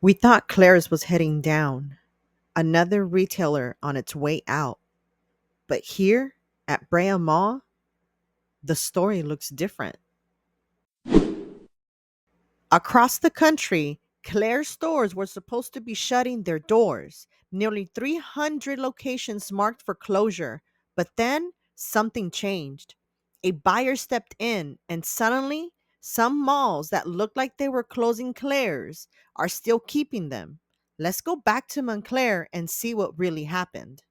We thought Claire's was heading down, another retailer on its way out. But here at Brea Mall, the story looks different. Across the country, Claire's stores were supposed to be shutting their doors. Nearly 300 locations marked for closure. But then something changed. A buyer stepped in, and suddenly, some malls that looked like they were closing Claire's are still keeping them. Let's go back to Montclair and see what really happened.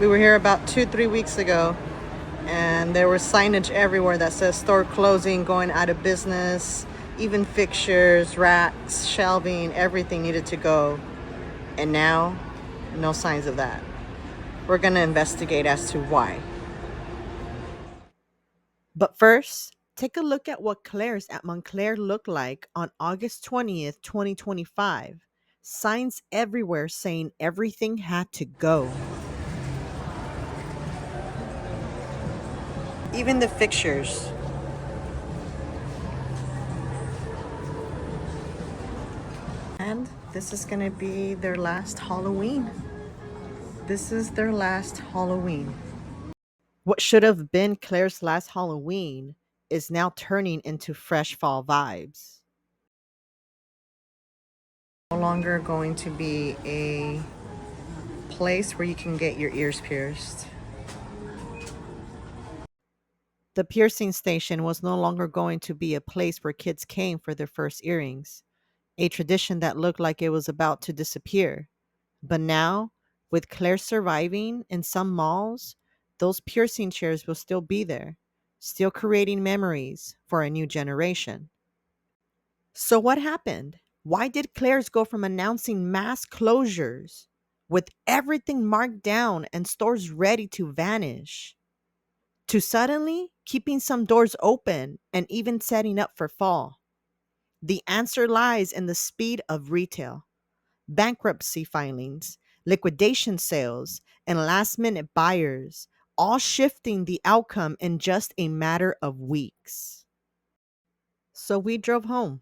We were here about 2, 3 weeks ago, and there was signage everywhere that says store closing, going out of business, even fixtures, racks, shelving, everything needed to go. And now, no signs of that. We're going to investigate as to why. But first, take a look at what Claire's at Montclair looked like on August 20th, 2025. Signs everywhere saying everything had to go. Even the fixtures. And this is going to be their last Halloween. This is their last Halloween. What should have been Claire's last Halloween is now turning into fresh fall vibes. No longer going to be a place where you can get your ears pierced. The piercing station was no longer going to be a place where kids came for their first earrings, a tradition that looked like it was about to disappear. But now, with Claire surviving in some malls, those piercing chairs will still be there, still creating memories for a new generation. So, what happened? Why did Claire's go from announcing mass closures with everything marked down and stores ready to vanish to suddenly keeping some doors open and even setting up for fall? The answer lies in the speed of retail. Bankruptcy filings, liquidation sales, and last minute buyers, all shifting the outcome in just a matter of weeks. So we drove home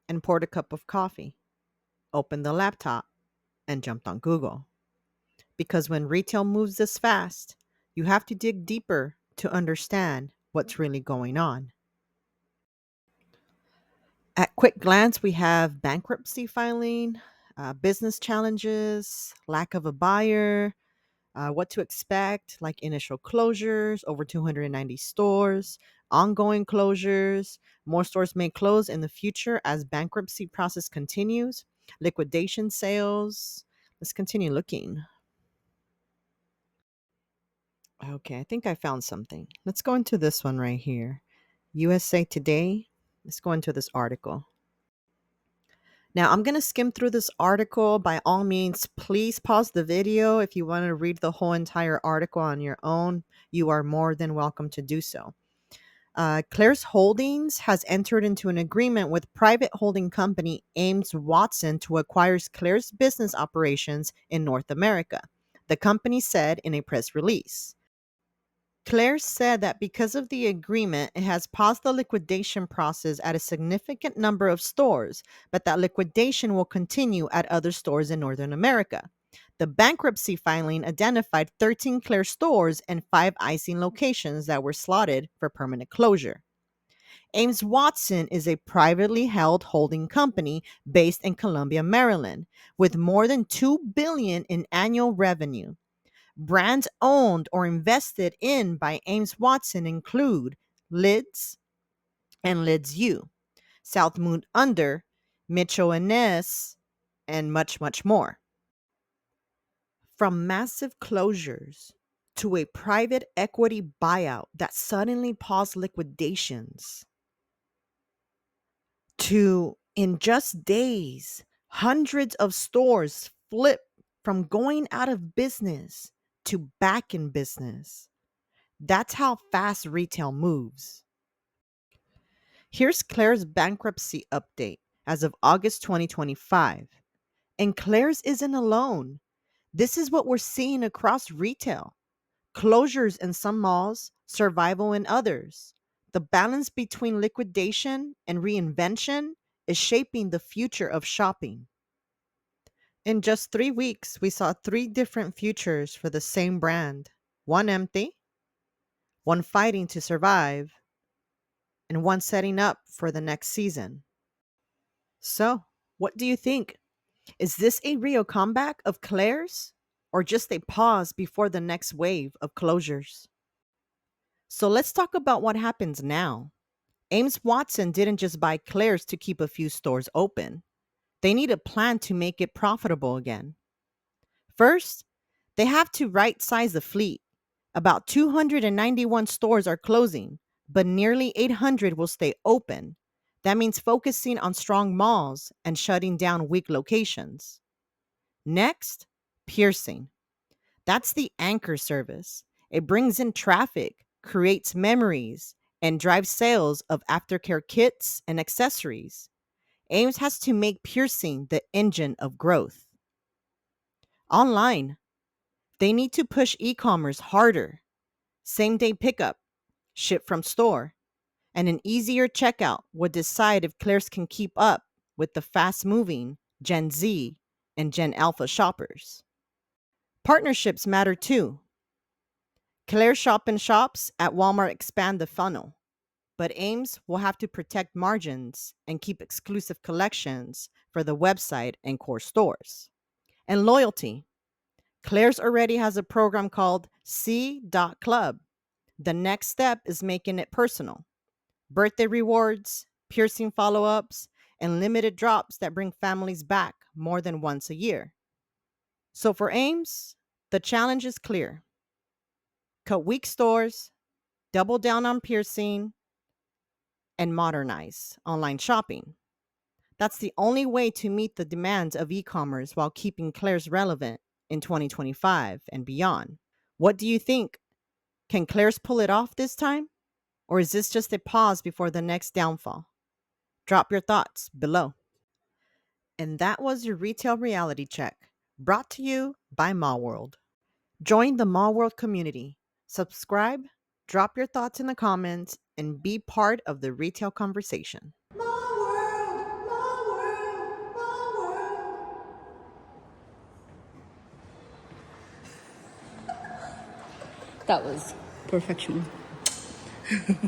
and poured a cup of coffee, opened the laptop, and jumped on Google. Because when retail moves this fast, you have to dig deeper to understand what's really going on. At quick glance, we have bankruptcy filing, business challenges, lack of a buyer, what to expect, like initial closures, over 290 stores, ongoing closures, more stores may close in the future as bankruptcy process continues, liquidation sales. Let's continue looking. Okay, I think I found something. Let's go into this one right here. USA Today. Let's go into this article. Now, I'm going to skim through this article. By all means, please pause the video. If you want to read the whole entire article on your own, you are more than welcome to do so. Claire's Holdings has entered into an agreement with private holding company Ames Watson to acquire Claire's business operations in North America, the company said in a press release. Claire said that because of the agreement, it has paused the liquidation process at a significant number of stores, but that liquidation will continue at other stores in Northern America. The bankruptcy filing identified 13 Claire stores and 5 icing locations that were slotted for permanent closure. Ames Watson is a privately held holding company based in Columbia, Maryland, with more than $2 billion in annual revenue. Brands owned or invested in by Ames Watson include Lids and Lids U, South Moon Under, Mitchell and Ness, and much, much more. From massive closures to a private equity buyout that suddenly paused liquidations, to in just days, hundreds of stores flip from going out of business to back in business. That's how fast retail moves. Here's Claire's bankruptcy update as of August 2025. And Claire's isn't alone. This is what we're seeing across retail: closures in some malls, survival in others. The balance between liquidation and reinvention is shaping the future of shopping. In just 3 weeks, we saw three different futures for the same brand: one empty, one fighting to survive, and one setting up for the next season. So, what do you think? Is this a real comeback of Claire's or just a pause before the next wave of closures? So, let's talk about what happens now. Ames Watson didn't just buy Claire's to keep a few stores open, they need a plan to make it profitable again. First, they have to right size the fleet. About 291 stores are closing, but nearly 800 will stay open. That means focusing on strong malls and shutting down weak locations. Next, piercing. That's the anchor service. It brings in traffic, creates memories, and drives sales of aftercare kits and accessories. Ames has to make piercing the engine of growth. Online, they need to push e commerce harder. Same day pickup, ship from store, and an easier checkout would decide if Claire's can keep up with the fast moving Gen Z and Gen Alpha shoppers. Partnerships matter too. Claire shop and shops at Walmart expand the funnel, but Ames will have to protect margins and keep exclusive collections for the website and core stores. And loyalty. Claire's already has a program called C.Club. The next step is making it personal. Birthday rewards, piercing follow ups, and limited drops that bring families back more than once a year. So for Ames, the challenge is clear: cut weak stores, double down on piercing, and modernize online shopping. That's the only way to meet the demands of e commerce while keeping Claire's relevant in 2025 and beyond. What do you think? Can Claire's pull it off this time? Or is this just a pause before the next downfall? Drop your thoughts below. And that was your retail reality check, brought to you by Mall World. Join the Mall World community. Subscribe, drop your thoughts in the comments, and be part of the retail conversation. Mall World, Mall World, Mall World. That was perfection.